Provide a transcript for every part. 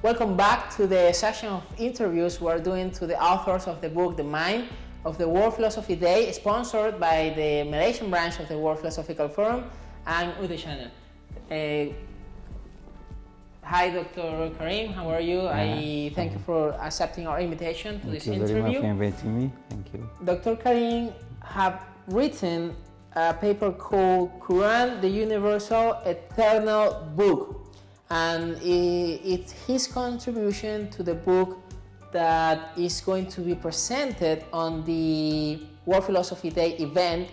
Welcome back to the session of interviews we're doing to the authors of the book The Mind of the World Philosophy Day, sponsored by the Malaysian branch of the World Philosophical Forum and UD channel. Hi, Dr. Karim, how are you? I thank you for accepting our invitation to this interview. Thank you very much for inviting me. Thank you. Dr. Karim have written a paper called Quran, the Universal Eternal Book. And it's his contribution to the book that is going to be presented on the World Philosophy Day event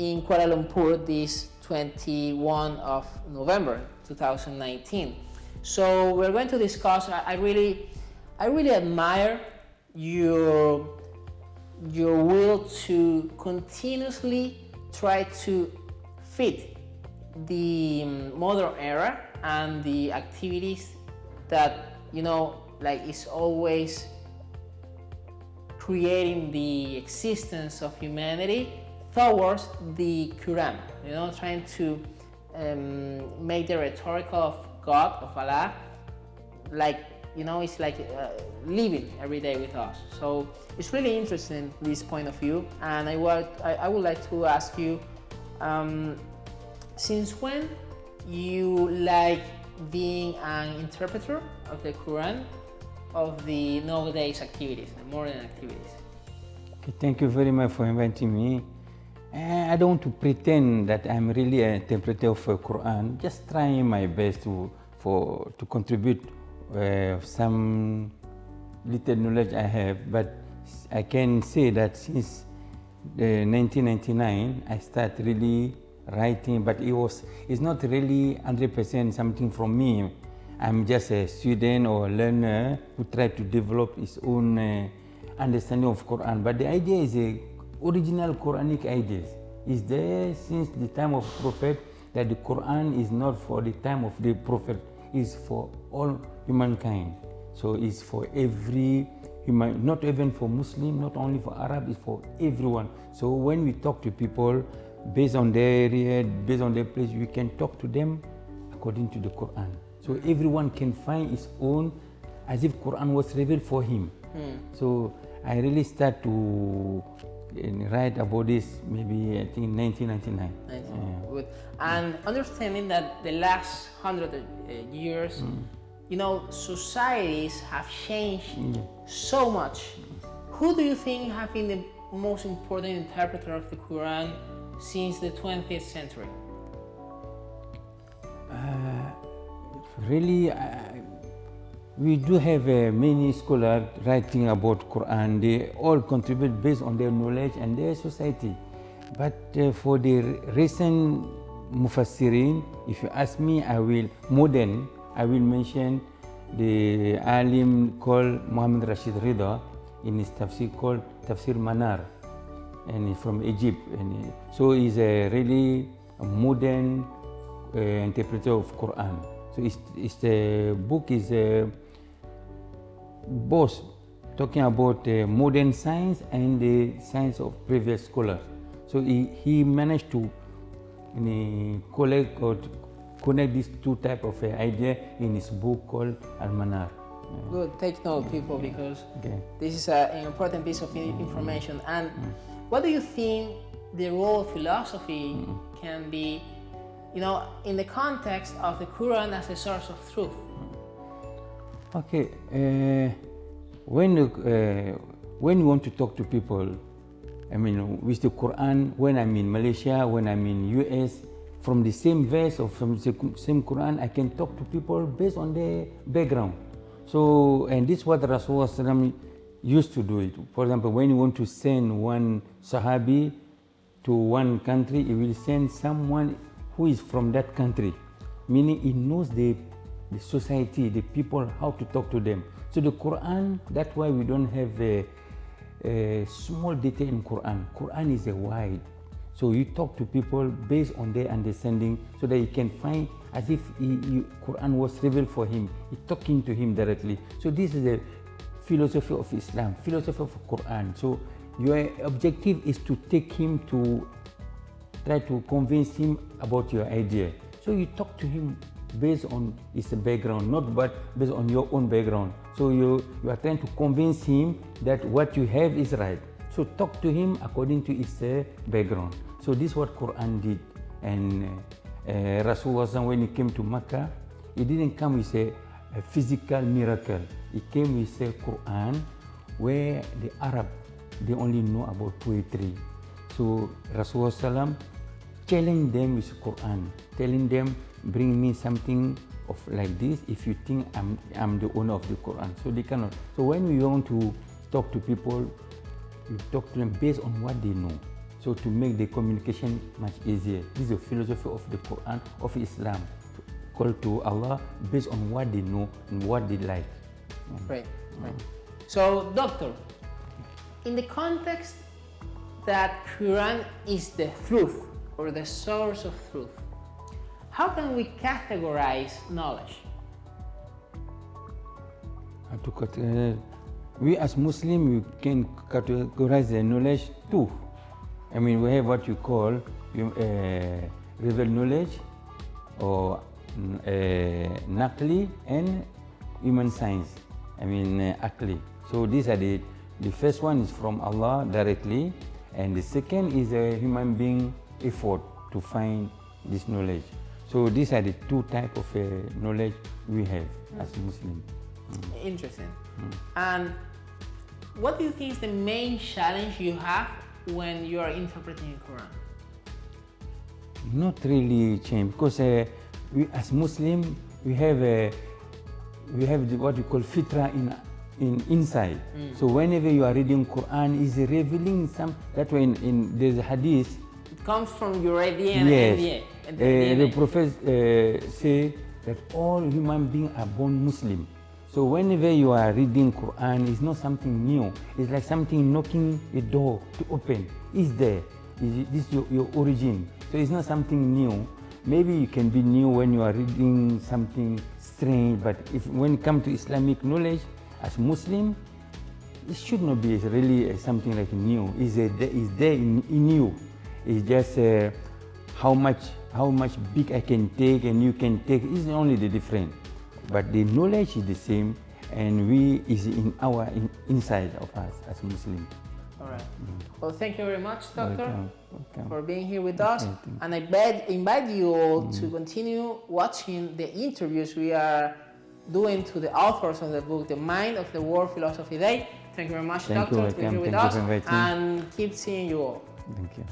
in Kuala Lumpur this 21 of November 2019. So we're going to discuss, I really admire your will to continuously try to fit the modern era and the activities that, is always creating the existence of humanity towards the Quran, trying to make the rhetorical of God, of Allah, it's like living every day with us. So it's really interesting, this point of view, and I would like to ask you, since when you like being an interpreter of the Quran, of the nowadays activities, the modern activities? Okay, thank you very much for inviting me. I don't want to pretend that I'm really an interpreter of the Quran, just trying my best to contribute some little knowledge I have, but I can say that since 1999 I started really writing, but it's not really 100% something from me. I'm just a student or a learner who try to develop his own understanding of Quran. But the idea is a original Quranic ideas. Is there since the time of Prophet, that the Quran is not for the time of the Prophet, is for all humankind. So it's for every human, not even for Muslim, not only for Arab, it's for everyone. So when we talk to people, based on their area, based on their place, we can talk to them according to the Quran. So everyone can find his own, as if Quran was revealed for him. So I really start to write about this maybe I think 1999. Good. And understanding that the last 100 years, societies have changed so much. Who do you think have been the most important interpreter of the Quran since the 20th century? Really, we do have many scholars writing about Quran. They all contribute based on their knowledge and their society. But for the recent Mufassirin, if you ask me, I will mention the alim called Muhammad Rashid Rida in his tafsir called Tafsir Manar, and he's from Egypt. And so he's a really modern interpreter of Quran. So the book is both talking about modern science and the science of previous scholars. So he managed to connect these two type of idea in his book called Al-Manar. Good, take note, people, because this is an important piece of information. And what do you think the role of philosophy can be, in the context of the Quran as a source of truth? Okay, when you want to talk to people, with the Quran, when I'm in Malaysia, when I'm in US, from the same verse or from the same Quran, I can talk to people based on their background. So, and this is what Rasulullah used to do it. For example, when you want to send one Sahabi to one country, he will send someone who is from that country, meaning he knows the society, the people, how to talk to them. So the Quran, that's why we don't have a small detail in Quran. Quran is a wide. So you talk to people based on their understanding, so that you can find as if Quran was revealed for him. He's talking to him directly. So this is a philosophy of Islam, philosophy of Quran. So your objective is to take him to try to convince him about your idea. So you talk to him based on his background, not but based on your own background. So you are trying to convince him that what you have is right. So talk to him according to his background. So this is what Quran did. And Rasulullah, when he came to Makkah, he didn't come with a physical miracle. He came with a Quran where the Arab, they only know about poetry. So Rasulullah challenged them with Quran, telling them, bring me something of like this if you think I'm the owner of the Quran. So they cannot. So when we want to talk to people, you talk to them based on what they know. So to make the communication much easier. This is the philosophy of the Quran, of Islam. Call to Allah based on what they know and what they like. Right. So, doctor, in the context that Quran is the truth or the source of truth, how can we categorize knowledge? We as Muslims, we can categorize the knowledge too. I mean, we have what you call revealed knowledge, or Naqli, and human science. I mean, Aqli. So these are the first one is from Allah directly, and the second is a human being effort to find this knowledge. So these are the two types of knowledge we have as Muslims. Interesting. And what do you think is the main challenge you have when you are interpreting the Quran? Not really change, because we as Muslims we have what we call fitra inside. So whenever you are reading Quran, is revealing some. That way there's a hadith. It comes from your DNA. Yes. The Prophet say that all human beings are born Muslim. So whenever you are reading Quran, it's not something new. It's like something knocking a door to open. It's there. This is your origin. So it's not something new. Maybe you can be new when you are reading something strange, but when it comes to Islamic knowledge, as Muslim, it should not be really something like new. It's there in you. It's just how much big I can take and you can take. It's only the difference. But the knowledge is the same, and is in our inside of us as Muslims. All right. Well, thank you very much, Doctor, Welcome. for being here with us. And I invite you all to continue watching the interviews we are doing to the authors of the book, The Mind of the World Philosophy Day. Thank you very much, Doctor, for being here with us, and keep seeing you all. Thank you.